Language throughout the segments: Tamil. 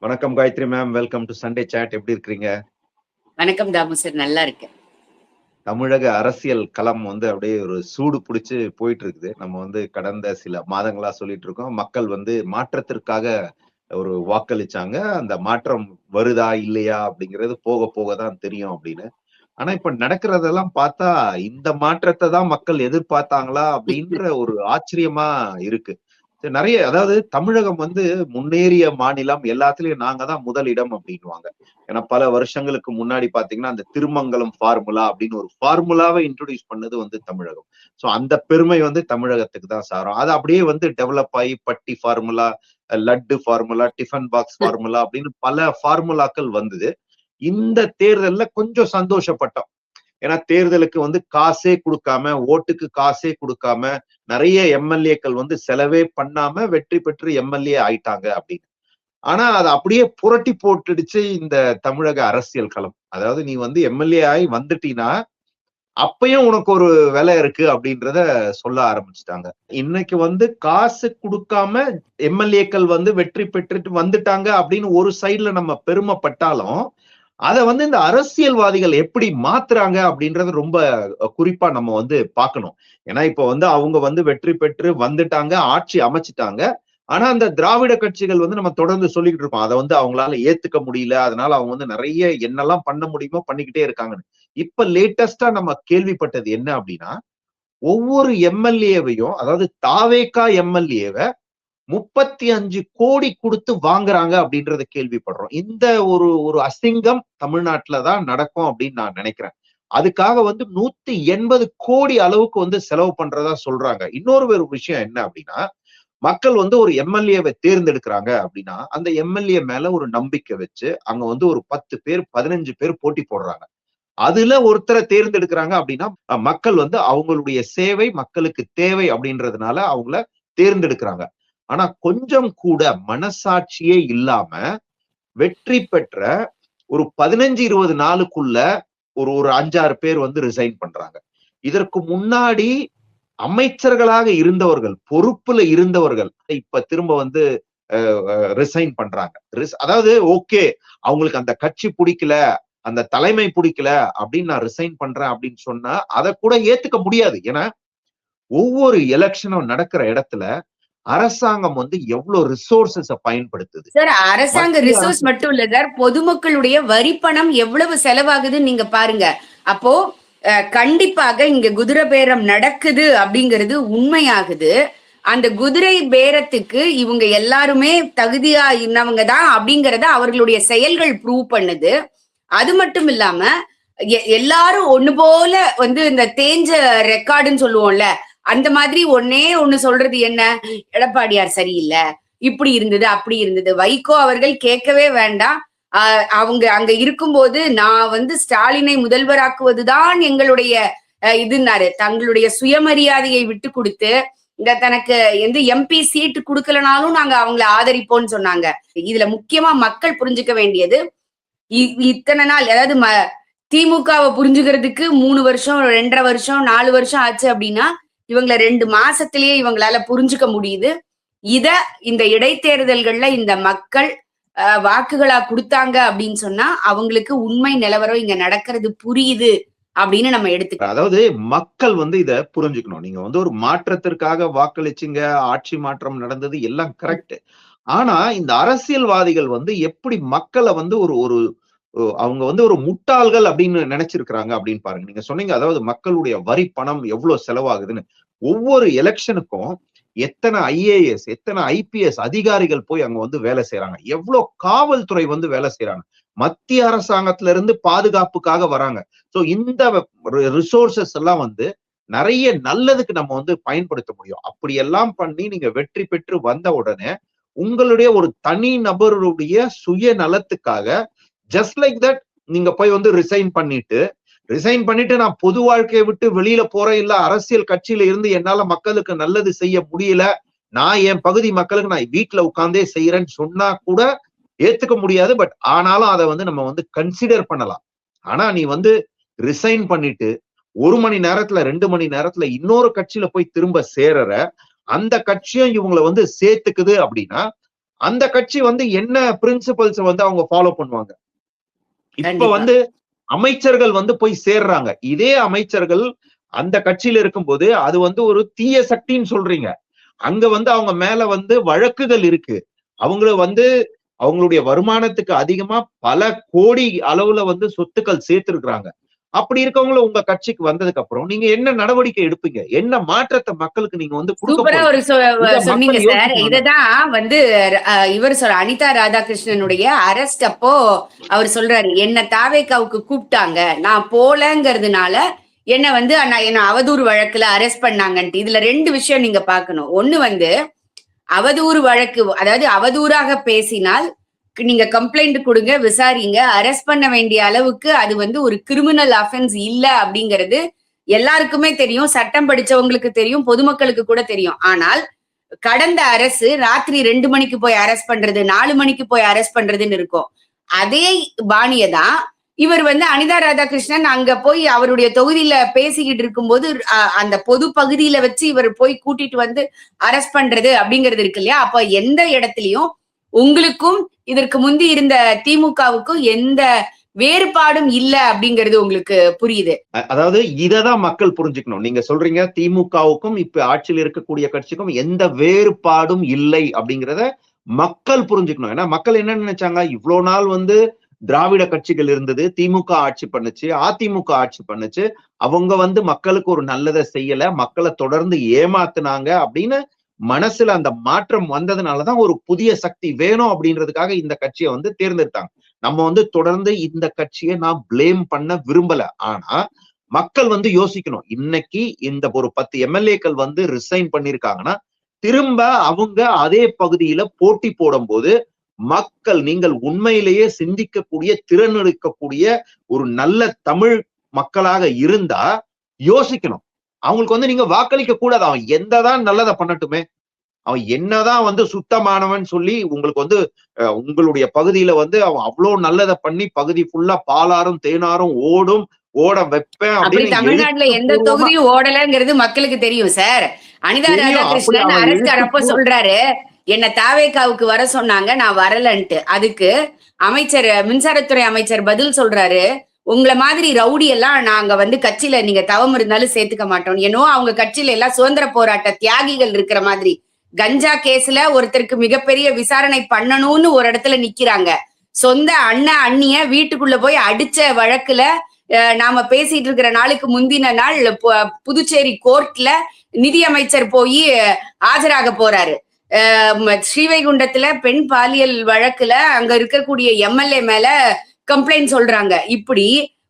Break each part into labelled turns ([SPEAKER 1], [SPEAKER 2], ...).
[SPEAKER 1] வணக்கம் Gayathri ma'am, welcome to Sunday chat. எப்படி இருக்கிறீங்க?
[SPEAKER 2] வணக்கம் தாமு சார், நல்லா இருக்கேன்.
[SPEAKER 1] தமிழக அரசியல் களம் அப்படியே ஒரு சூடு பிடிச்சு போயிட்டு இருக்குது. நம்ம கடந்த சில மாதங்களா சொல்லிட்டு இருக்கோம். மக்கள் மாற்றத்திற்காக ஒரு வாக்களிச்சாங்க. அந்த மாற்றம் வருதா இல்லையா அப்படிங்கிறது போக போக தான் தெரியும் அப்படின்னு. ஆனா இப்ப நடக்கிறதெல்லாம் பார்த்தா இந்த மாற்றத்தை தான் மக்கள் எதிர்பார்த்தாங்களா அப்படின்ற ஒரு ஆச்சரியமா இருக்கு. நிறைய அதாவது தமிழகம் முன்னேறிய மாநிலம், எல்லாத்துலயும் நாங்க தான் முதலிடம் அப்படின்னுவாங்க. ஏன்னா பல வருஷங்களுக்கு முன்னாடி பாத்தீங்கன்னா அந்த திருமங்கலம் ஃபார்முலா அப்படின்னு ஒரு ஃபார்முலாவை இன்ட்ரோடியூஸ் பண்ணது தமிழகம். சோ அந்த பெருமை தமிழகத்துக்கு தான் சாரும். அது அப்படியே டெவலப் ஆகி பட்டி formula, laddu formula, tiffin box formula அப்படின்னு பல ஃபார்முலாக்கள் வந்தது. இந்த தேர்தல்ல கொஞ்சம் சந்தோஷப்பட்டோம். ஏன்னா தேர்தலுக்கு காசே கொடுக்காம, ஓட்டுக்கு காசே கொடுக்காம நிறைய எம்எல்ஏக்கள் செலவே பண்ணாம வெற்றி பெற்று எம்எல்ஏ ஆயிட்டாங்க அப்படின்னு. ஆனா அதை அப்படியே புரட்டி போட்டுடுச்சு இந்த தமிழக அரசியல் களம். அதாவது நீ எம்எல்ஏ ஆகி வந்துட்டீன்னா அப்பயும் உனக்கு ஒரு விலை இருக்கு அப்படின்றத சொல்ல ஆரம்பிச்சுட்டாங்க. இன்னைக்கு காசு கொடுக்காம எம்எல்ஏக்கள் வெற்றி பெற்றுட்டு வந்துட்டாங்க அப்படின்னு ஒரு சைடுல நம்ம பெருமைப்பட்டாலும் அதை இந்த அரசியல்வாதிகள் எப்படி மாத்துறாங்க அப்படின்றது ரொம்ப குறிப்பா நம்ம பார்க்கணும். ஏன்னா இப்ப அவங்க வெற்றி பெற்று வந்துட்டாங்க, ஆட்சி அமைச்சிட்டாங்க. ஆனா அந்த திராவிட கட்சிகள் நம்ம தொடர்ந்து சொல்லிக்கிட்டு இருக்கோம். அதை அவங்களால ஏத்துக்க முடியல, அதனால அவங்க நிறைய என்னெல்லாம் பண்ண முடியுமோ பண்ணிக்கிட்டே இருக்காங்கன்னு. இப்ப லேட்டஸ்டா நம்ம கேள்விப்பட்டது என்ன அப்படின்னா, ஒவ்வொரு எம்எல்ஏவையும், அதாவது தாவேகா எம்எல்ஏவை 35 கோடி கொடுத்து வாங்குறாங்க அப்படின்றத கேள்விப்படுறோம். இந்த ஒரு ஒரு அசிங்கம் தமிழ்நாட்டுலதான் நடக்கும் அப்படின்னு நான் நினைக்கிறேன். அதுக்காக 180 கோடி அளவுக்கு செலவு பண்றதா சொல்றாங்க. இன்னொரு ஒரு விஷயம் என்ன அப்படின்னா, மக்கள் ஒரு எம்எல்ஏவை தேர்ந்தெடுக்கிறாங்க அப்படின்னா அந்த எம்எல்ஏ மேல ஒரு நம்பிக்கை வச்சு அங்க ஒரு 10 பேர் 15 பேர் போட்டி போடுறாங்க. அதுல ஒருத்தரை தேர்ந்தெடுக்கிறாங்க அப்படின்னா மக்கள் அவங்களுடைய சேவை மக்களுக்கு தேவை அப்படின்றதுனால அவங்கள தேர்ந்தெடுக்கிறாங்க. ஆனா கொஞ்சம் கூட மனசாட்சியே இல்லாம வெற்றி பெற்ற ஒரு 15-20 நாளுக்குள்ள ஒரு 5-6 பேர் ரிசைன் பண்றாங்க. இதற்கு முன்னாடி அமைச்சர்களாக இருந்தவர்கள், பொறுப்புல இருந்தவர்கள் இப்ப திரும்ப ரிசைன் பண்றாங்க. அதாவது ஓகே, அவங்களுக்கு அந்த கட்சி பிடிக்கல, அந்த தலைமை பிடிக்கல அப்படின்னு நான் ரிசைன் பண்றேன் அப்படின்னு சொன்னா அதை கூட ஏத்துக்க முடியாது. ஏன்னா ஒவ்வொரு எலெக்ஷனும் நடக்கிற இடத்துல அரசாங்கம் எவ்வளவு ரிசோர்சஸ பயன்படுத்துது.
[SPEAKER 2] சார், அரசாங்க ரிசோர்ஸ் மட்டும் இல்ல சார், பொதுமக்களுடைய வரி பணம் எவ்வளவு செலவாகுதுன்னு நீங்க பாருங்க. அப்போ கண்டிப்பாக இங்க குதிரை பேரம் நடக்குது அப்படிங்கிறது உண்மையாகுது. அந்த குதிரை பேரத்துக்கு இவங்க எல்லாருமே தகுதியா இருந்தவங்க தான் அப்படிங்கறத அவர்களுடைய செயல்கள் ப்ரூவ் பண்ணுது. அது மட்டும் இல்லாம எல்லாரும் ஒண்ணு போல இந்த தேஞ்ச ரெக்கார்டுன்னு சொல்லுவோம்ல, அந்த மாதிரி ஒன்னே ஒண்ணு சொல்றது என்ன, எடப்பாடியார் சரியில்லை, இப்படி இருந்தது அப்படி இருந்தது. வைகோ அவர்கள் கேட்கவே வேண்டாம். அவங்க அங்க இருக்கும்போது நான் ஸ்டாலினை முதல்வராக்குவதுதான் எங்களுடைய இதுன்னாரு. தங்களுடைய சுயமரியாதையை விட்டு கொடுத்து இந்த தனக்கு எம்பி சீட்டு கொடுக்கலனாலும் நாங்க அவங்களை ஆதரிப்போம்னு சொன்னாங்க. இதுல முக்கியமா மக்கள் புரிஞ்சுக்க வேண்டியது, இத்தனை நாள் அதாவது திமுகவை புரிஞ்சுக்கிறதுக்கு 3 வருஷம் 2.5 வருஷம் 4 வருஷம் ஆச்சு அப்படின்னா இவங்களை 2 மாசத்திலேயே இவங்களால புரிஞ்சுக்க முடியுது. இந்த இடைத்தேர்தல்கள்ல இந்த மக்கள் வாக்குகளா கொடுத்தாங்க அப்படின்னு சொன்னா அவங்களுக்கு உண்மை நிலவரம் இங்க நடக்கிறது புரியுது அப்படின்னு நம்ம எடுத்துக்கலாம்.
[SPEAKER 1] அதாவது மக்கள் இத புரிஞ்சுக்கணும். நீங்க ஒரு மாற்றத்திற்காக வாக்களிச்சுங்க, ஆட்சி மாற்றம் நடந்தது, எல்லாம் கரெக்ட். ஆனா இந்த அரசியல்வாதிகள் எப்படி மக்களை ஒரு அவங்க ஒரு முட்டாள்கள் அப்படின்னு நினைச்சிருக்கிறாங்க அப்படின்னு பாருங்க. நீங்க சொன்னீங்க, அதாவது மக்களுடைய வரி பணம் எவ்வளவு செலவாகுதுன்னு. ஒவ்வொரு எலெக்ஷனுக்கும் எத்தனை ஐஏஎஸ் எத்தனை ஐபிஎஸ் அதிகாரிகள் போய் அங்க வேலை செய்யறாங்க, எவ்வளவு காவல்துறை வேலை செய்யறாங்க, மத்திய அரசாங்கத்துல இருந்து பாதுகாப்புக்காக வராங்க. சோ இந்த ரிசோர்சஸ் எல்லாம் நிறைய நல்லதுக்கு நம்ம பயன்படுத்த முடியும். அப்படி எல்லாம் பண்ணி நீங்க வெற்றி பெற்று வந்த உடனே உங்களுடைய ஒரு தனி நபருடைய சுய நலத்துக்காக ஜஸ்ட் லைக் தட் நீங்க போய் ரிசைன் பண்ணிட்டு நான் பொது வாழ்க்கையை விட்டு வெளியில போறேன், இல்ல அரசியல் கட்சியில இருந்து என்னால மக்களுக்கு நல்லது செய்ய முடியல, நான் என் பகுதி மக்களுக்கு நான் வீட்டுல உட்கார்ந்தே செய்யறேன்னு சொன்னா கூட ஏத்துக்க முடியாது. பட் ஆனாலும் அதை நம்ம கன்சிடர் பண்ணலாம். ஆனா நீ ரிசைன் பண்ணிட்டு 1 மணி நேரத்துல 2 மணி நேரத்துல இன்னொரு கட்சியில போய் திரும்ப சேரற, அந்த கட்சியும் இவங்களை சேர்த்துக்குது அப்படின்னா அந்த கட்சி வந்து என்ன பிரின்சிபல்ஸ் வந்து அவங்க ஃபாலோ பண்ணுவாங்க. இப்ப
[SPEAKER 2] கண்டிப்பா.
[SPEAKER 1] வந்து அமைச்சர்கள் வந்து போய் சேர்றாங்க. இதே அமைச்சர்கள் அந்த கட்சியில இருக்கும்போது அது வந்து ஒரு தீய சக்தின்னு சொல்றீங்க. அங்க வந்து அவங்க மேல வந்து வழக்குகள் இருக்கு. அவங்கள வந்து அவங்களுடைய வருமானத்துக்கு அதிகமா பல கோடி அளவுல வந்து சொத்துக்கள் சேர்த்திருக்கிறாங்க. அப்படி இருக்கவங்கள உங்க கட்சிக்கு வந்ததுக்கு அப்புறம் நீங்க என்ன நடவடிக்கை எடுப்பீங்க? என்ன மாற்றத்த மக்களுக்கு நீங்க வந்து குடுக்க
[SPEAKER 2] சூப்பரா
[SPEAKER 1] போறீங்க?
[SPEAKER 2] ஒரு
[SPEAKER 1] இத
[SPEAKER 2] சொன்னீங்க
[SPEAKER 1] மக்கள்
[SPEAKER 2] சார்.
[SPEAKER 1] யோசிக்கணும்ல.
[SPEAKER 2] இததான் வந்து இவர் சொல்ற அனிதா ராதாகிருஷ்ணனுடைய அரெஸ்ட் அப்போ அவர் சொல்றாரு, என்ன தாவேகாவுக்கு கூப்பிட்டாங்க, நான் போலங்கிறதுனால என்ன வந்து என்ன அவதூறு வழக்குல அரெஸ்ட் பண்ணாங்கன்ட்டு. இதுல 2 விஷயம் நீங்க பார்க்கணும். ஒண்ணு வந்து அவதூறு வழக்கு, அதாவது அவதூறாக பேசினால் நீங்க கம்ப்ளைண்ட் கொடுங்க, விசாரிங்க. அரெஸ்ட் பண்ண வேண்டிய அளவுக்கு அது வந்து ஒரு கிரிமினல் அஃபென்ஸ் இல்ல அப்படிங்கிறது எல்லாருக்குமே தெரியும். சட்டம் படிச்சவங்களுக்கு தெரியும், பொதுமக்களுக்கு கூட தெரியும். ஆனால் கடந்த அரசு ராத்திரி 2 மணிக்கு போய் அரெஸ்ட் பண்றது, 4 மணிக்கு போய் அரெஸ்ட் பண்றதுன்னு இருக்கும். அதே பாணியை தான் இவர் வந்து அனிதா ராதாகிருஷ்ணன் அங்க போய் அவருடைய தொகுதியில பேசிக்கிட்டு இருக்கும்போது அந்த பொது பகுதியில வச்சு இவர் போய் கூட்டிட்டு வந்து அரெஸ்ட் பண்றது அப்படிங்கிறது இருக்கு இல்லையா? அப்ப எந்த இடத்துலயும் உங்களுக்கும் இதற்கு முந்தி இருந்த திமுகவுக்கும் எந்த வேறுபாடும் இல்ல அப்படிங்கிறது உங்களுக்கு புரியுது.
[SPEAKER 1] அதாவது இததான் மக்கள் புரிஞ்சுக்கணும். நீங்க சொல்றீங்க திமுகவுக்கும் இப்ப ஆட்சியில் இருக்கக்கூடிய கட்சிக்கும் எந்த வேறுபாடும் இல்லை அப்படிங்கிறத மக்கள் புரிஞ்சுக்கணும். ஏன்னா மக்கள் என்ன நினைச்சாங்க, இவ்வளவு நாள் வந்து திராவிட கட்சிகள் இருந்தது, திமுக ஆட்சி பண்ணுச்சு, அதிமுக ஆட்சி பண்ணுச்சு, அவங்க வந்து மக்களுக்கு ஒரு நல்லதை செய்யல, மக்களை தொடர்ந்து ஏமாத்துனாங்க அப்படின்னு மனசுல அந்த மாற்றம் வந்ததுனாலதான் ஒரு புதிய சக்தி வேணும் அப்படின்றதுக்காக இந்த கட்சியை வந்து தேர்ந்தெடுத்தாங்க. நம்ம வந்து தொடர்ந்து இந்த கட்சியை நான் பிளேம் பண்ண விரும்பல. ஆனா மக்கள் வந்து யோசிக்கணும். இன்னைக்கு இந்த ஒரு 10 எம்எல்ஏக்கள் வந்து ரிசைன் பண்ணிருக்காங்கன்னா திரும்ப அவங்க அதே பகுதியில போட்டி போடும்போது மக்கள் நீங்கள் உண்மையிலேயே சிந்திக்கக்கூடிய திறன் இருக்கக்கூடிய ஒரு நல்ல தமிழ் மக்களாக இருந்தா யோசிக்கணும். அவங்களுக்கு வந்து நீங்க வாக்களிக்க கூடாது. அவன் எந்ததான் நல்லதை பண்ணட்டுமே, அவன் என்னதான் வந்து சுத்தமானவன் சொல்லி உங்களுக்கு வந்து உங்களுடைய பகுதியில வந்து அவன் அவ்வளவு நல்லதை பண்ணி பகுதி ஃபுல்லா பாலாரும் தேனாரும் ஓடும், ஓட வைப்பேன்
[SPEAKER 2] அப்படி
[SPEAKER 1] அப்படின்னு
[SPEAKER 2] தமிழ்நாட்டுல எந்த தொகுதியும் ஓடலங்கிறது மக்களுக்கு தெரியும் சார். அனிதா ராதாகிருஷ்ணன் அரசு அப்ப சொல்றாரு, என்ன தாவேகாவுக்கு வர சொன்னாங்க, நான் வரலன்ட்டு. அதுக்கு அமைச்சர், மின்சாரத்துறை அமைச்சர் பதில் சொல்றாரு, உங்களை மாதிரி ரவுடி எல்லாம் நாங்க வந்து கட்சியில நீங்க தவம் இருந்தாலும் சேர்த்துக்க மாட்டோம். ஏன்னோ அவங்க கட்சியில எல்லாம் சுதந்திர போராட்ட தியாகிகள் இருக்கிற மாதிரி. கஞ்சா கேஸ்ல ஒருத்தருக்கு மிகப்பெரிய விசாரணை பண்ணணும்னு ஒரு இடத்துல நிக்கிறாங்க. சொந்த அண்ணன் அண்ணிய வீட்டுக்குள்ள போய் அடிச்ச வழக்குல நாம பேசிட்டு இருக்கிற நாளுக்கு முந்தின நாள் புதுச்சேரி கோர்ட்ல நிதியமைச்சர் போய் ஆஜராக போறாரு. ஸ்ரீவைகுண்டத்துல பெண் பாலியல் வழக்குல அங்க இருக்கக்கூடிய எம்எல்ஏ மேல கம்ப்ளைண்ட் சொல்றாங்க. இப்படி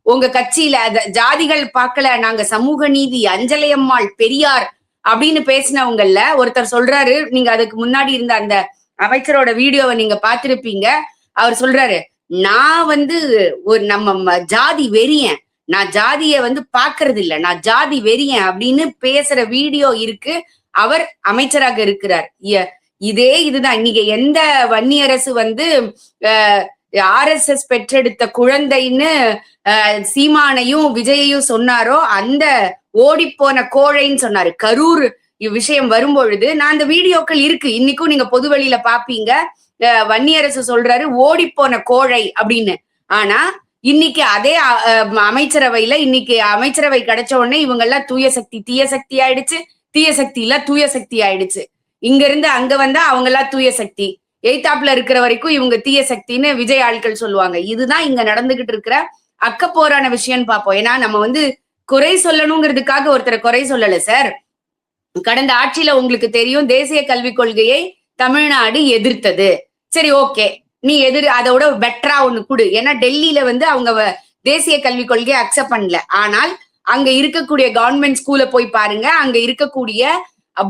[SPEAKER 2] உங்க கட்சியில ஜாதிகள் பார்க்கல, நாங்க சமூக நீதி, அஞ்சலையம்மாள், பெரியார் அப்படின்னு பேசினவங்கல்ல ஒருத்தர் சொல்றாரு. நீங்க அதுக்கு முன்னாடி இருந்த அந்த அமைச்சரோட வீடியோவை நீங்க பார்த்திருப்பீங்க. அவர் சொல்றாரு, நான் வந்து ஒரு நம்ம ஜாதி வெறியன், நான் ஜாதிய வந்து பாக்குறது இல்ல, நான் ஜாதி வெறியன் அப்படின்னு பேசுற வீடியோ இருக்கு. அவர் அமைச்சராக இருக்கிறார். இதே இதுதான் இன்னைக்கு எந்த வன்னியரசு வந்து RSS பெற்றெடுத்த குழந்தைன்னு சீமானையும் விஜயையும் சொன்னாரோ, அந்த ஓடிப்போன கோழைன்னு சொன்னாரு. கரூர் விஷயம் வரும்பொழுது நான் அந்த வீடியோக்கள் இருக்கு, இன்னைக்கும் நீங்க பொது வெளியில பாப்பீங்க. வன்னியரசு சொல்றாரு ஓடிப்போன கோழை அப்படின்னு. ஆனா இன்னைக்கு அதே அமைச்சரவையில இன்னைக்கு அமைச்சரவை கிடைச்ச உடனே இவங்க எல்லாம் தூய சக்தி தீய சக்தி ஆயிடுச்சு, தீய சக்தி இல்ல தூய சக்தி ஆயிடுச்சு. இங்க இருந்து அங்க வந்தா அவங்க எல்லாம் தூய சக்தி, எய்தாப்ல இருக்கிற வரைக்கும் இவங்க தீய சக்தின்னு விஜய் ஆட்கள் சொல்லுவாங்க. இதுதான் இங்க நடந்துகிட்டு இருக்கிற அக்கப்போரான விஷயம் பார்ப்போம். ஏன்னா நம்ம வந்து குறை சொல்லணுங்கிறதுக்காக ஒருத்தரை குறை சொல்லல சார். கடந்த ஆட்சியில உங்களுக்கு தெரியும், தேசிய கல்விக் கொள்கையை தமிழ்நாடு எதிர்த்தது. சரி, ஓகே, நீ அதோட பெட்டரா ஒண்ணு கொடு. ஏன்னா டெல்லியில வந்து அவங்க தேசிய கல்விக் கொள்கையை அக்செப்ட் பண்ணல. ஆனால் அங்க இருக்கக்கூடிய கவர்மெண்ட் ஸ்கூல்ல போய் பாருங்க, அங்க இருக்கக்கூடிய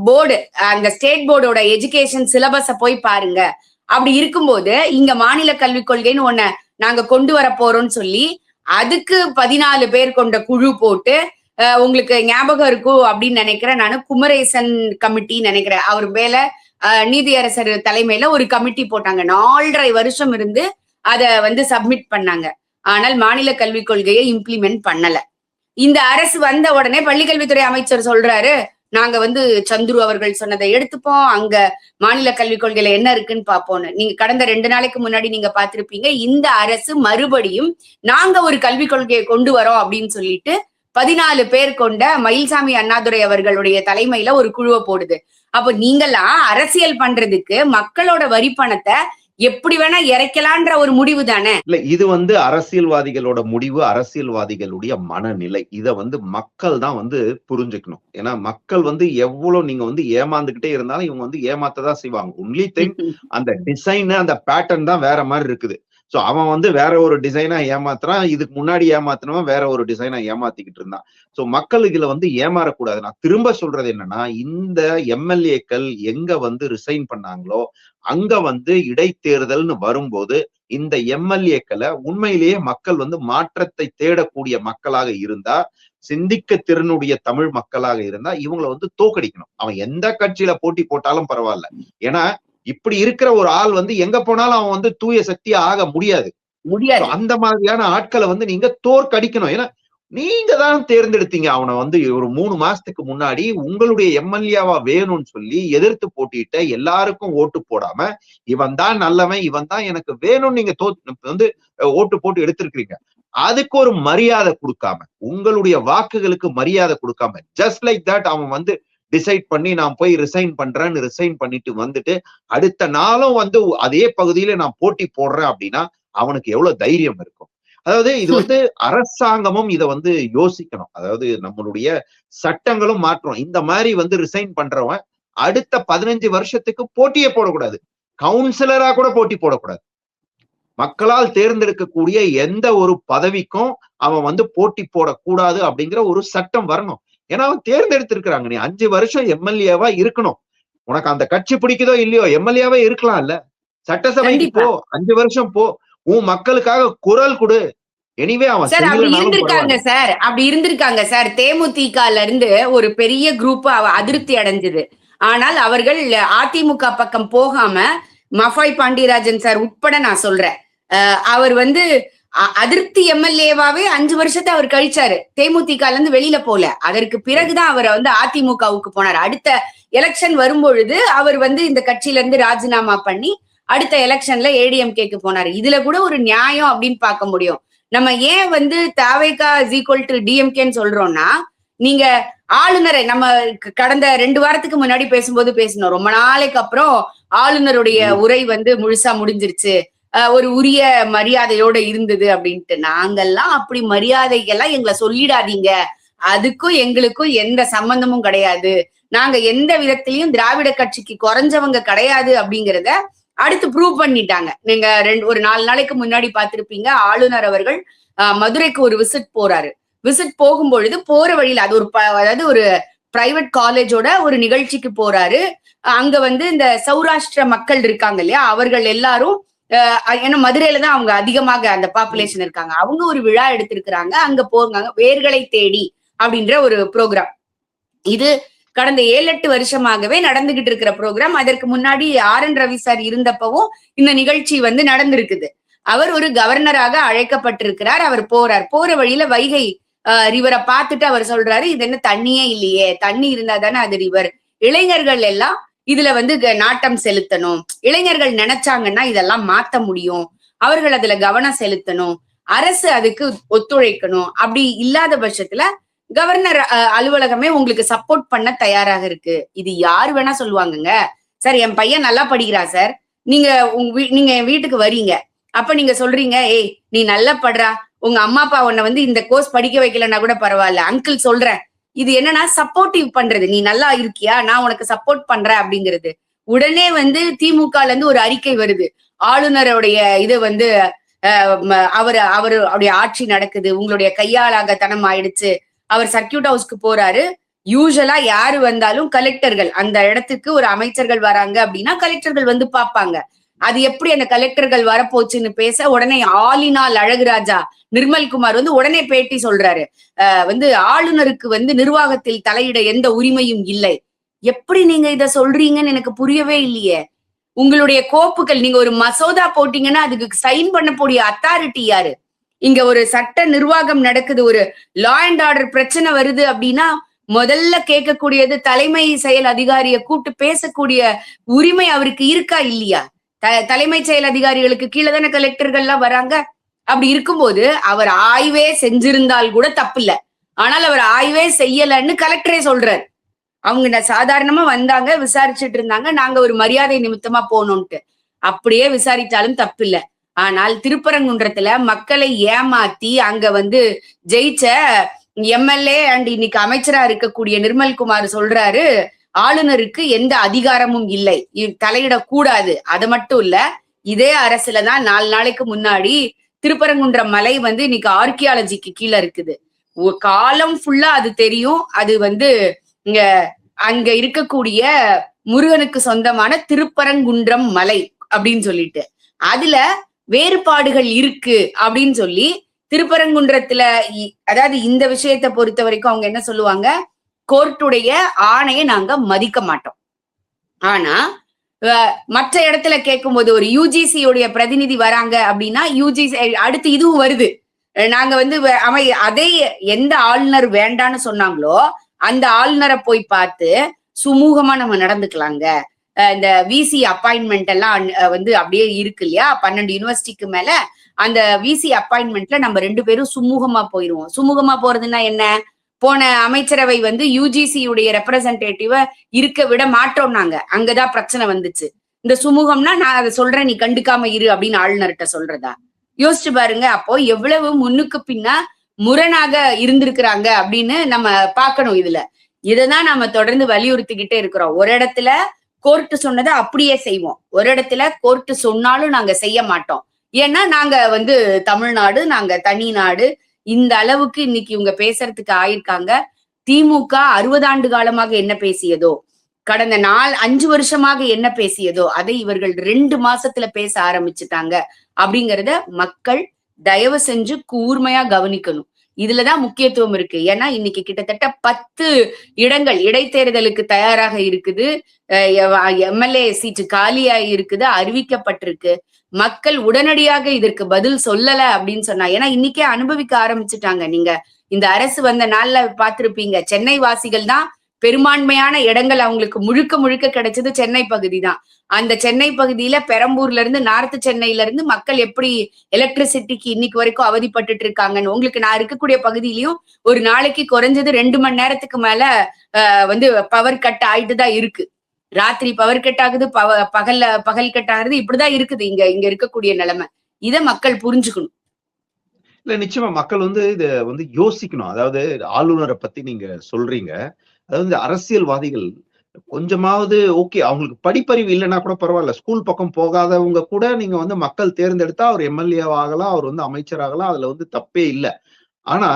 [SPEAKER 2] போர்டு, அந்த ஸ்டேட் போர்டோட எஜுகேஷன் சிலபஸ போய் பாருங்க. அப்படி இருக்கும்போது இங்க மாநில கல்விக் கொள்கைன்னு ஒண்ணு நாங்க கொண்டு வர போறோம்னு சொல்லி அதுக்கு 14 பேர் கொண்ட குழு போட்டு, உங்களுக்கு ஞாபகம் இருக்கும் அப்படின்னு நினைக்கிறேன், நானு குமரேசன் கமிட்டி நினைக்கிறேன், அவர் மேல நீதியரசர் தலைமையில ஒரு கமிட்டி போட்டாங்க. 4.5 வருஷம் இருந்து அத வந்து சப்மிட் பண்ணாங்க. ஆனால் மாநில கல்விக் கொள்கையை இம்ப்ளிமெண்ட் பண்ணல. இந்த அரசு வந்த உடனே பள்ளிக்கல்வித்துறை அமைச்சர் சொல்றாரு, நாங்க வந்து சந்துரு அவர்கள் சொன்னதை எடுத்துப்போம், அங்க மாநில கல்விக் கொள்கையில என்ன இருக்குன்னு பார்ப்போம்னு. நீங்க கடந்த 2 நாளைக்கு முன்னாடி நீங்க பார்த்திருப்பீங்க, இந்த அரசு மறுபடியும் நாங்க ஒரு கல்விக் கொள்கையை கொண்டு வரோம் அப்படின்னு சொல்லிட்டு 14 பேர் கொண்ட மயில்சாமி அண்ணாதுரை அவர்களுடைய தலைமையில ஒரு குழுவை போடுது. அப்ப நீங்கெல்லாம் அரசியல் பண்றதுக்கு மக்களோட வரி பணத்தை எப்படி வேணா இறைக்கலான்ற ஒரு முடிவு தானே?
[SPEAKER 1] இல்ல, இது வந்து அரசியல்வாதிகளோட முடிவு, அரசியல்வாதிகளுடைய மனநிலை. இத வந்து மக்கள் தான் வந்து புரிஞ்சுக்கணும். ஏன்னா மக்கள் வந்து எவ்வளவு நீங்க வந்து ஏமாந்துகிட்டே இருந்தாலும் இவங்க வந்து ஏமாத்ததான் செய்வாங்க. ஒன்லி திங் அந்த டிசைன், அந்த பேட்டர்ன் தான் வேற மாதிரி இருக்குது. சோ அவன் வந்து வேற ஒரு டிசைனா ஏமாத்துறான், இதுக்கு முன்னாடி ஏமாத்தினவன் வேற ஒரு டிசைனா ஏமாத்திக்கிட்டு இருந்தான். சோ மக்கள் இதுல வந்து ஏமாறக்கூடாது. நான் திரும்ப சொல்றது என்னன்னா, இந்த எம்எல்ஏக்கள் எங்க வந்து ரிசைன் பண்ணாங்களோ அங்க வந்து இடைத்தேர்தல்னு வரும்போது இந்த எம்எல்ஏக்களை உண்மையிலேயே மக்கள் வந்து மாற்றத்தை தேடக்கூடிய மக்களாக இருந்தா, சிந்திக்க திறனுடைய தமிழ் மக்களாக இருந்தா இவங்களை வந்து தோக்கடிக்கணும். அவன் எந்த கட்சியில போட்டி போட்டாலும் பரவாயில்ல. ஏன்னா இப்படி இருக்கிற ஒரு ஆள் வந்து எங்க போனாலும் அவன் வந்து தூய சக்தியா ஆக முடியாது. அந்த மாதிரியான ஆட்களை வந்து நீங்க தோற்கடிக்கணும். ஏன்னா நீங்க தான் தேர்ந்தெடுத்தீங்க அவனை வந்து ஒரு 3 மாசத்துக்கு முன்னாடி உங்களுடைய எம்எல்ஏவா வேணும்னு சொல்லி எதிர்த்து போட்டிட்ட எல்லாருக்கும் ஓட்டு போடாம இவன் தான் நல்லவன், இவன் தான் எனக்கு வேணும்னு நீங்க வந்து ஓட்டு போட்டு எடுத்திருக்கீங்க. அதுக்கு ஒரு மரியாதை கொடுக்காம, உங்களுடைய வாக்குகளுக்கு மரியாதை கொடுக்காம, ஜஸ்ட் லைக் தட் அவன் வந்து டிசைட் பண்ணி நான் போய் ரிசைன் பண்றேன்னு ரிசைன் பண்ணிட்டு வந்துட்டு அடுத்த நாளும் வந்து அதே பகுதியில நான் போட்டி போடுறேன் அப்படின்னா அவனுக்கு எவ்வளவு தைரியம் இருக்கும்? அதாவது இது வந்து அரசாங்கமும் இதை வந்து யோசிக்கணும். அதாவது நம்மளுடைய சட்டங்களும் மாற்றம். இந்த மாதிரி வந்து ரிசைன் பண்றவன் அடுத்த 15 வருஷத்துக்கு போட்டியே போடக்கூடாது, கவுன்சிலரா கூட போட்டி போடக்கூடாது. மக்களால் தேர்ந்தெடுக்கக்கூடிய எந்த ஒரு பதவிக்கும் அவன் வந்து போட்டி போடக்கூடாது அப்படிங்கிற ஒரு சட்டம் வரணும். ஏன்னா அவன் தேர்ந்தெடுத்திருக்கிறாங்க. நீ 5 வருஷம் எம்எல்ஏவா இருக்கணும். உனக்கு அந்த கட்சி பிடிக்குதோ இல்லையோ எம்எல்ஏவா இருக்கலாம் இல்ல, சட்டசபைக்கு போ, 5 வருஷம் போ, உன் மக்களுக்காக குரல் கொடு. எனிவே அவன்
[SPEAKER 2] சார் அப்படி இருந்திருக்காங்க சார், அப்படி இருந்திருக்காங்க சார். தேமுதிகல இருந்து ஒரு பெரிய குரூப் அதிருப்தி அடைஞ்சது. ஆனால் அவர்கள் அதிமுக பக்கம் போகாம, மஃபாய் பாண்டியராஜன் சார் உட்பட நான் சொல்றேன், அவர் வந்து அதிருப்தி எம்எல்ஏவாவே 5 வருஷத்தை அவர் கழிச்சாரு. தேமுதிகல இருந்து வெளியில போல. அதற்கு பிறகுதான் அவர் வந்து அதிமுகவுக்கு போனார். அடுத்த எலெக்ஷன் வரும்பொழுது அவர் வந்து இந்த கட்சியில இருந்து ராஜினாமா பண்ணி அடுத்த எலெக்ஷன்ல ஏடிஎம்கேக்கு போனாரு. இதுல கூட ஒரு நியாயம் அப்படின்னு பார்க்க முடியும். நம்ம ஏன் வந்து தாவேகா இஸ் ஈக்குவல் டு டிஎம்கேன்னு சொல்றோம்னா, நீங்க ஆளுநரை நம்ம கடந்த 2 வாரத்துக்கு முன்னாடி பேசும்போது பேசணும், ரொம்ப நாளைக்கு அப்புறம் ஆளுநருடைய உரை வந்து முழுசா முடிஞ்சிருச்சு, ஒரு உரிய மரியாதையோட இருந்தது அப்படின்ட்டு. நாங்கெல்லாம் அப்படி மரியாதைகள்லாம் எங்களை சொல்லிடாதீங்க, அதுக்கும் எங்களுக்கும் எந்த சம்பந்தமும் கிடையாது, நாங்க எந்த விதத்திலையும் திராவிட கட்சிக்கு குறைஞ்சவங்க கிடையாது அப்படிங்கிறத அடுத்து ப்ரூவ் பண்ணிட்டாங்க. நீங்க ஒரு 4 நாளைக்கு முன்னாடி பார்த்திருப்பீங்க, ஆளுநர் அவர்கள் மதுரைக்கு ஒரு விசிட் போறாரு. விசிட் போகும்பொழுது போற வழியில அது அதாவது ஒரு பிரைவேட் காலேஜோட ஒரு நிகழ்ச்சிக்கு போறாரு. அங்க வந்து இந்த சௌராஷ்டிர மக்கள் இருக்காங்க இல்லையா, அவர்கள் எல்லாரும் ஏன்னா மதுரையில தான் அவங்க அதிகமாக அந்த பாப்புலேஷன் இருக்காங்க, அவங்க ஒரு விழா எடுத்திருக்கிறாங்க. அங்க போறாங்க, வேர்களை தேடி அப்படின்ற ஒரு ப்ரோக்ராம். இது கடந்த 7-8 வருஷமாகவே நடந்துகிட்டு இருக்கிற ப்ரோக்ராம். அதற்கு முன்னாடி RN ரவி சார் இருந்தப்பவும் இந்த நிகழ்ச்சி வந்து நடந்திருக்குது. அவர் ஒரு கவர்னராக அழைக்கப்பட்டிருக்கிறார். அவர் போறார். போற வழியில வைகை ரிவரை பார்த்துட்டு அவர் சொல்றாரு, இது என்ன தண்ணியே இல்லையே, தண்ணி இருந்தா தானே அது ரிவர், இளைஞர்கள் எல்லாம் இதுல வந்து நாட்டம் செலுத்தணும், இளைஞர்கள் நினைச்சாங்கன்னா இதெல்லாம் மாத்த முடியும், அவர்கள் அதுல கவனம் செலுத்தணும், அரசு அதுக்கு ஒத்துழைக்கணும். அப்படி இல்லாத பட்சத்துல கவர்னர் அலுவலகமே உங்களுக்கு சப்போர்ட் பண்ண தயாராக இருக்கு. இது யாரு வேணா சொல்லுவாங்கங்க. சார் என் பையன் நல்லா படிக்கிறான் சார், நீங்க என் வீட்டுக்கு வரீங்க, அப்ப நீங்க சொல்றீங்க, ஏய் நீ நல்லா படுறா, உங்க அம்மா அப்பா உன்னை வந்து இந்த கோர்ஸ் படிக்க வைக்கலன்னா கூட பரவாயில்ல, அங்கிள் சொல்றேன். இது என்னன்னா சப்போர்ட்டிவ் பண்றது, நீ நல்லா இருக்கியா, நான் உனக்கு சப்போர்ட் பண்றேன் அப்படிங்கிறது. உடனே வந்து திமுகல இருந்து ஒரு அறிக்கை வருது, ஆளுநருடைய இது வந்து அவருடைய ஆட்சி நடக்குது, உங்களுடைய கையாளாகத்தனம் ஆயிடுச்சு. அவர் சர்க்கியூட் ஹவுஸ்க்கு போறாரு. யூஸ்வலா யாரு வந்தாலும் கலெக்டர்கள், அந்த இடத்துக்கு ஒரு அமைச்சர்கள் வராங்க அப்படின்னா கலெக்டர்கள் வந்து பாப்பாங்க. அது எப்படி அந்த கலெக்டர்கள் வரப்போச்சுன்னு பேச உடனே ஆலினால் அழகுராஜா நிர்மல்குமார் வந்து உடனே பேட்டி சொல்றாரு, வந்து ஆளுநருக்கு வந்து நிர்வாகத்தில் தலையிட எந்த உரிமையும் இல்லை. எப்படி நீங்க இத சொல்றீங்கன்னு எனக்கு புரியவே இல்லையே. உங்களுடைய கோப்புகள், நீங்க ஒரு மசோதா போட்டீங்கன்னா அதுக்கு சைன் பண்ணக்கூடிய அத்தாரிட்டி யாரு? இங்க ஒரு சட்ட நிர்வாகம் நடக்குது, ஒரு லா அண்ட் ஆர்டர் பிரச்சனை வருது அப்படின்னா முதல்ல கேட்கக்கூடியது தலைமை செயல் அதிகாரிய கூப்பிட்டு பேசக்கூடிய உரிமை அவருக்கு இருக்கா இல்லையா? தலைமை செயல் அதிகாரிகளுக்கு கீழே தானே கலெக்டர்கள்லாம் வராங்க. அப்படி இருக்கும்போது அவர் ஆய்வே செஞ்சிருந்தால் கூட தப்பில்லை. ஆனால் அவர் ஆய்வே செய்யலன்னு கலெக்டரே சொல்றாரு. அவங்க சாதாரணமா வந்தாங்க, விசாரிச்சுட்டு இருந்தாங்க, நாங்க ஒரு மரியாதை நிமித்தமா போனோம்ட்டு. அப்படியே விசாரித்தாலும் தப்பில்லை. ஆனால் திருப்பரங்குன்றத்துல மக்களை ஏமாத்தி அங்க ஜெயிச்ச எம்எல்ஏ அண்ட் இன்னைக்கு அமைச்சரா இருக்கக்கூடிய நிர்மல்குமார் சொல்றாரு, ஆளுநருக்கு எந்த அதிகாரமும் இல்லை, தலையிடக்கூடாது. அது மட்டும் இல்ல, இதே அரசுலதான் 4 நாளைக்கு முன்னாடி திருப்பரங்குன்றம் மலை இன்னைக்கு ஆர்கியாலஜிக்கு கீழே இருக்குது. காலம் ஃபுல்லா அது தெரியும். அது இங்க அங்க இருக்கக்கூடிய முருகனுக்கு சொந்தமான திருப்பரங்குன்றம் மலை அப்படின்னு சொல்லிட்டு அதுல வேறுபாடுகள் இருக்கு அப்படின்னு சொல்லி திருப்பரங்குன்றத்துல, அதாவது இந்த விஷயத்தை பொறுத்த வரைக்கும் அவங்க என்ன சொல்லுவாங்க, கோர்ட்டுடைய ஆணையை நாங்க மதிக்க மாட்டோம். ஆனா மற்ற இடத்துல கேட்கும்போது ஒரு யூஜிசியுடைய பிரதிநிதி வராங்க அப்படின்னா யூஜிசி அடுத்து இதுவும் வருது. நாங்க அதே எந்த ஆளுநர் வேண்டான்னு சொன்னாங்களோ அந்த ஆளுநரை போய் பார்த்து சுமூகமா நம்ம நடந்துக்கலாங்க. இந்த விசி அப்பாயின்மெண்ட் எல்லாம் அப்படியே இருக்கு இல்லையா, 12 யூனிவர்சிட்டிக்கு மேல அந்த விசி அப்பாயின்மெண்ட்ல நம்ம 2 பேரும் சுமூகமா போயிருவோம். சுமூகமா போறதுன்னா என்ன, போன அமைச்சரவை யூஜிசியுடைய ரெப்ரசன்டேட்டிவ இருக்க விட மாட்டோம்னாங்க. அங்கதான் பிரச்சனை வந்துச்சு. இந்த சுமூகம்னா நான் அதை சொல்றேன், நீ கண்டுக்காம இரு அப்படின்னு ஆளுநர்கிட்ட சொல்றதா? யோசிச்சு பாருங்க. அப்போ எவ்வளவு முன்னுக்கு பின்னா முரணாக இருந்திருக்கிறாங்க அப்படின்னு நம்ம பார்க்கணும். இததான் நம்ம தொடர்ந்து வலியுறுத்திக்கிட்டே இருக்கிறோம். ஒரு இடத்துல கோர்ட்டு சொன்னதை அப்படியே செய்வோம், ஒரு இடத்துல கோர்ட்டு சொன்னாலும் நாங்க செய்ய மாட்டோம். ஏன்னா நாங்க தமிழ்நாடு, நாங்க தனி நாடு. இந்த அளவுக்கு இன்னைக்கு இவங்க பேசுறதுக்கு ஆயிருக்காங்க. திமுக 60 ஆண்டு காலமாக என்ன பேசியதோ, கடந்த 5 வருஷமாக என்ன பேசியதோ அதை இவர்கள் 2 மாசத்துல பேச ஆரம்பிச்சுட்டாங்க. அப்படிங்கிறத மக்கள் தயவு செஞ்சு கூர்மையா கவனிக்கணும். இதுலதான் முக்கியத்துவம் இருக்கு. ஏன்னா இன்னைக்கு கிட்டத்தட்ட 10 இடங்கள் இடைத்தேர்தலுக்கு தயாராக இருக்குது. எம்எல்ஏ சீட்டு காலியாகி இருக்குது, அறிவிக்கப்பட்டிருக்கு. மக்கள் உடனடியாக இதற்கு பதில் சொல்லல அப்படின்னு சொன்னா, ஏன்னா இன்னைக்கே அனுபவிக்க ஆரம்பிச்சுட்டாங்க. நீங்க இந்த அரசு வந்த நாள்ல பார்த்திருப்பீங்க, சென்னை வாசிகள் தான் பெரும்பான்மையான இடங்கள் அவங்களுக்கு முழுக்க முழுக்க கிடைச்சது சென்னை பகுதி தான். அந்த சென்னை பகுதியில பெரம்பூர்ல இருந்து நார்த் சென்னையில இருந்து மக்கள் எப்படி எலக்ட்ரிசிட்டிக்கு இன்னைக்கு வரைக்கும் அவதிப்பட்டு இருக்காங்கன்னு உங்களுக்கு நான் இருக்கக்கூடிய பகுதியிலயும் ஒரு நாளைக்கு குறைஞ்சது 2 மணி நேரத்துக்கு மேல பவர் கட் ஆயிட்டு தான் இருக்கு. ராத்திரி பவர் கட் ஆகுது, பகல் கட் ஆகுது, இப்படிதான் இருக்குது இங்க இருக்கக்கூடிய நிலைமை. இத மக்கள் புரிஞ்சுக்கணும்.
[SPEAKER 1] இல்ல நிச்சயமா மக்கள் இத யோசிக்கணும். அதாவது ஆளுநரை பத்தி நீங்க சொல்றீங்க, அதாவது அரசியல்வாதிகள் கொஞ்சமாவது ஓகே, அவங்களுக்கு படிப்பறிவு இல்லைன்னா கூட பரவாயில்ல, ஸ்கூல் பக்கம் போகாதவங்க கூட நீங்க மக்கள் தேர்ந்தெடுத்தா அவர் எம்எல்ஏ ஆகலாம், அவர் அமைச்சர் ஆகலாம், அதுல தப்பே இல்லை. ஆனா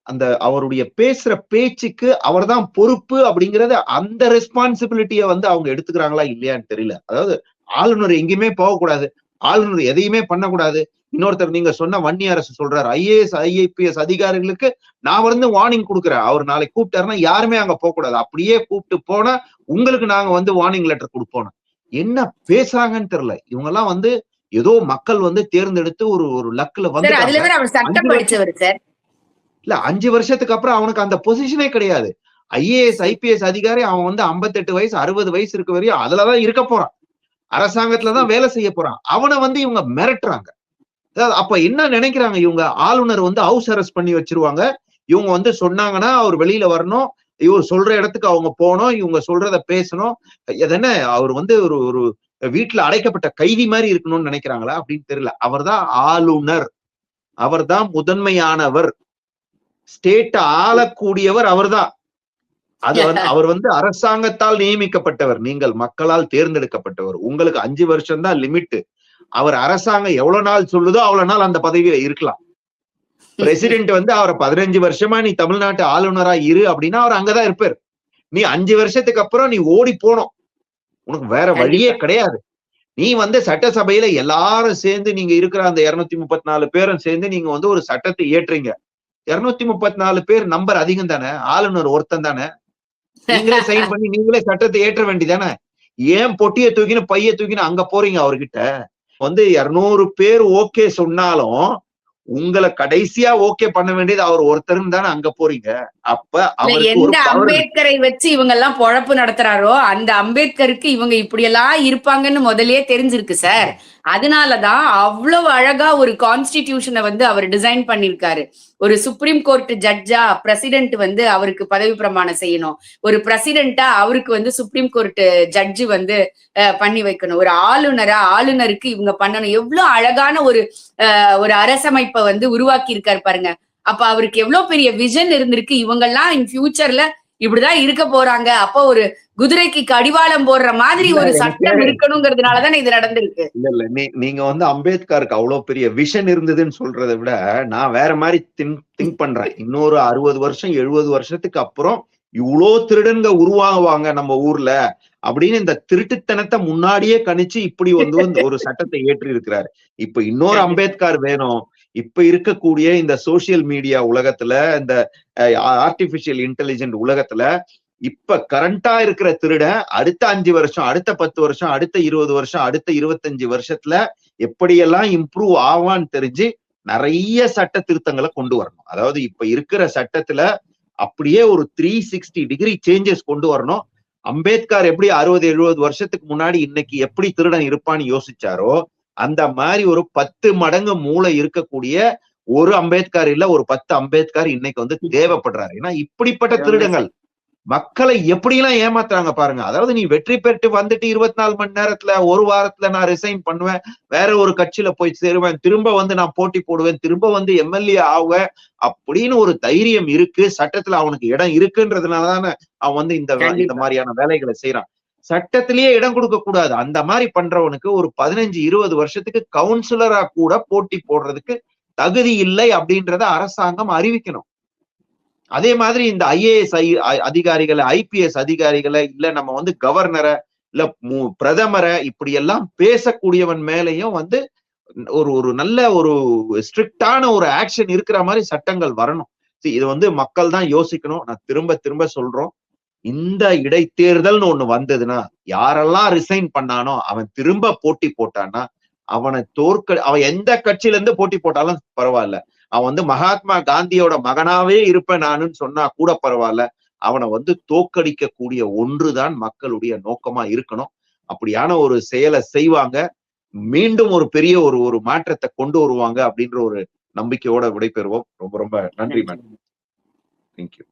[SPEAKER 1] அந்த அவருடைய பேசுற பேச்சுக்கு அவர் தான் பொறுப்பு அப்படிங்கறத அந்த ரெஸ்பான்சிபிலிட்டிய அவங்க எடுத்துக்கிறாங்களா இல்லையான்னு தெரியல. அதாவது ஆளுநர் எங்கேயுமே போகக்கூடாது, ஆளுநர் எதையுமே பண்ணக்கூடாது. இன்னொருத்தர் நீங்க சொன்ன வன்னி அரசு சொல்றாரு, ஐஏஎஸ் ஐபிஎஸ் அதிகாரிகளுக்கு நான் வார்னிங் கொடுக்குறேன், அவர் நாளைக்கு கூப்பிட்டாருன்னா யாருமே அங்க போக கூடாது, அப்படியே கூப்பிட்டு போனா உங்களுக்கு நாங்க வார்னிங் லெட்டர் கொடுப்போம். என்ன பேசுறாங்கன்னு தெரியல. இவங்க எல்லாம் ஏதோ மக்கள் தேர்ந்தெடுத்து ஒரு லக்ல இல்ல 5 வருஷத்துக்கு அப்புறம் அவனுக்கு அந்த பொசிஷனே கிடையாது. ஐஏஎஸ் ஐபிஎஸ் அதிகாரி அவன் 58 வயசு 60 வயசு இருக்க வரையும் அதுலதான் இருக்க போறான், அரசாங்கத்துலதான் வேலை செய்ய போறான். அவனை இவங்க மிரட்டுறாங்க. அப்ப என்ன நினைக்கிறாங்க இவங்க, ஆளுநர் ஹவுஸ் அரெஸ்ட் பண்ணி வச்சிருவாங்க, இவங்க சொன்னாங்கன்னா அவர் வெளியில வரணும், இவர் சொல்ற இடத்துக்கு அவங்க போகணும், இவங்க சொல்றத பேசணும், எதன அவர் ஒரு வீட்டுல அடைக்கப்பட்ட கைதி மாதிரி இருக்கணும்னு நினைக்கிறாங்களா அப்படின்னு தெரியல. அவர்தான் ஆளுநர், அவர்தான் முதன்மையானவர், ஸ்டேட் ஆளக்கூடியவர் அவர்தான். அது அவர் அரசாங்கத்தால் நியமிக்கப்பட்டவர், நீங்கள் மக்களால் தேர்ந்தெடுக்கப்பட்டவர். உங்களுக்கு 5 வருஷம் தான் லிமிட். அவர் அரசாங்கம் எவ்வளவு நாள் சொல்லுதோ அவ்வளவு நாள் அந்த பதவியில இருக்கலாம். பிரசிடென்ட் அவரை 15 வருஷமா நீ தமிழ்நாட்டு ஆளுநரா இரு அப்படின்னா அவர் அங்கதான் இருப்பார். நீ 5 வருஷத்துக்கு அப்புறம் நீ ஓடி போனோம், உனக்கு வேற வழியே கிடையாது. நீ சட்டசபையில எல்லாரும் சேர்ந்து நீங்க இருக்கிற அந்த 234 பேரும் சேர்ந்து நீங்க ஒரு சட்டத்தை ஏற்றுறீங்க. 234 பேர் நம்பர் அதிகம் தானே, ஆளுநர் ஒருத்தன் தானே, நீங்களே சைன் பண்ணி நீங்களே சட்டத்தை ஏற்ற வேண்டியதானே. ஏன் பொட்டியை தூக்கின்னு பைய தூக்கின்னு அங்க போறீங்க அவர்கிட்ட? 200 பேர் ஓகே சொன்னாலும் உங்களை கடைசியா ஓகே பண்ண வேண்டியது அவர் ஒருத்தரும் தானே அங்க போறீங்க. அப்ப அவருக்கு
[SPEAKER 2] எந்த
[SPEAKER 1] ஒரு பவர்
[SPEAKER 2] அம்பேத்கரை வச்சு இவங்க எல்லாம் பொழப்பு நடத்துறாரோ அந்த அம்பேத்கருக்கு இவங்க இப்படி எல்லாம் இருப்பாங்கன்னு முதல்லயே தெரிஞ்சிருக்கு சார். அதனாலதான் அவ்வளவு அழகா ஒரு கான்ஸ்டிடியூஷனை வந்து அவர் டிசைன் பண்ணிருக்காரு. ஒரு சுப்ரீம் கோர்ட் ஜட்ஜா பிரசிடென்ட் வந்து அவருக்கு பதவி பிரமாணம் செய்யணும். ஒரு பிரசிடென்டா அவருக்கு வந்து சுப்ரீம் கோர்ட் ஜட்ஜு வந்து பண்ணி வைக்கணும். ஒரு ஆளுநருக்கு இவங்க பண்ணணும். எவ்வளவு அழகான ஒரு அரசமைப்பை வந்து உருவாக்கி இருக்காரு பாருங்க. அப்ப அவருக்கு எவ்வளவு பெரிய விஷன் இருந்திருக்கு. இவங்கெல்லாம் இன் ஃபியூச்சர்ல இப்படிதான் இருக்க போறாங்க. அப்ப ஒரு குதிரைக்கு கடிவாளம் போடுற மாதிரி ஒரு சட்டம் இருக்கணுங்கிறதுனாலதான் இது நடந்திருக்கு.
[SPEAKER 1] இல்ல நீங்க வந்து அம்பேத்கருக்கு அவ்வளவு பெரிய விஷன் இருந்ததுன்னு சொல்றதை விட நான் வேற மாதிரி திங்க் பண்றேன். இன்னொரு 60 வருஷம் 70 வருஷத்துக்கு அப்புறம் இவ்வளோ திருடன்க உருவாகுவாங்க நம்ம ஊர்ல அப்படின்னு இந்த திருட்டுத்தனத்தை முன்னாடியே கணிச்சு இப்படி வந்து ஒரு சட்டத்தை ஏற்றி இருக்கிறாரு. இப்ப இன்னொரு அம்பேத்கர் வேணும். இப்ப இருக்கக்கூடிய இந்த சோசியல் மீடியா உலகத்துல, இந்த ஆர்டிபிஷியல் இன்டெலிஜென்ட் உலகத்துல இப்ப கரண்டா இருக்கிற திருடன் அடுத்த 5 வருஷம், அடுத்த 10 வருஷம், அடுத்த 20 வருஷம், அடுத்த 25 வருஷத்துல எப்படியெல்லாம் இம்ப்ரூவ் ஆவான்னு தெரிஞ்சு நிறைய சட்ட திருத்தங்களை கொண்டு வரணும். அதாவது இப்ப இருக்கிற சட்டத்துல அப்படியே ஒரு 360 டிகிரி சேஞ்சஸ் கொண்டு வரணும். அம்பேத்கர் எப்படி 60-70 வருஷத்துக்கு முன்னாடி இன்னைக்கு எப்படி திருடன் இருப்பான்னு யோசிச்சாரோ அந்த மாதிரி ஒரு 10 மடங்கு மூளை இருக்கக்கூடிய ஒரு அம்பேத்கர் இல்ல, ஒரு 10 அம்பேத்கர் இன்னைக்கு வந்து தேவைப்படுறாரு. ஏன்னா இப்படிப்பட்ட திருடங்கள் மக்களை எப்படிலாம் ஏமாத்துறாங்க பாருங்க. அதாவது நீ வெற்றி பெற்று வந்துட்டு 24 மணி நேரத்துல, ஒரு வாரத்துல நான் ரிசைன் பண்ணுவேன், வேற ஒரு கட்சியில போய் சேருவேன், திரும்ப வந்து நான் போட்டி போடுவேன், திரும்ப வந்து எம்எல்ஏ ஆவேன் அப்படின்னு ஒரு தைரியம் இருக்கு. சட்டத்துல அவனுக்கு இடம் இருக்குன்றதுனாலதானே அவன் வந்து இந்த மாதிரியான வேலைகளை செய்யறான். சட்டத்திலேயே இடம் கொடுக்க கூடாது. அந்த மாதிரி பண்றவனுக்கு ஒரு 15-20 வருஷத்துக்கு கவுன்சிலரா கூட போட்டி போடுறதுக்கு தகுதி இல்லை அப்படின்றத அரசாங்கம் அறிவிக்கணும். அதே மாதிரி இந்த ஐஏஎஸ் அதிகாரிகளை, ஐபிஎஸ் அதிகாரிகளை, இல்ல நம்ம வந்து கவர்னரை, இல்ல பிரதமரை இப்படி எல்லாம் பேசக்கூடியவன் மேலையும் வந்து ஒரு நல்ல ஒரு ஸ்ட்ரிக்டான ஒரு ஆக்ஷன் இருக்கிற மாதிரி சட்டங்கள் வரணும். இது வந்து மக்கள் தான் யோசிக்கணும். நான் திரும்ப சொல்றோம், இந்த இடைத்தேர்தல்னு ஒண்ணு வந்ததுன்னா யாரெல்லாம் ரிசைன் பண்ணானோ அவன் திரும்ப போட்டி போட்டான்னா அவனை அவன் எந்த கட்சியில இருந்து போட்டி போட்டாலும் பரவாயில்ல, அவன் வந்து மகாத்மா காந்தியோட மகனாவே இருப்பேன் நானுன்னு சொன்னா கூட பரவாயில்ல, அவனை வந்து தோக்கடிக்க கூடிய ஒன்றுதான் மக்களுடைய நோக்கமா இருக்கணும். அப்படியான ஒரு செயலை செய்வாங்க. மீண்டும் ஒரு பெரிய ஒரு மாற்றத்தை கொண்டு வருவாங்க அப்படின்ற ஒரு நம்பிக்கையோட விடைபெறுவோம். ரொம்ப நன்றி மேடம். தேங்க்யூ.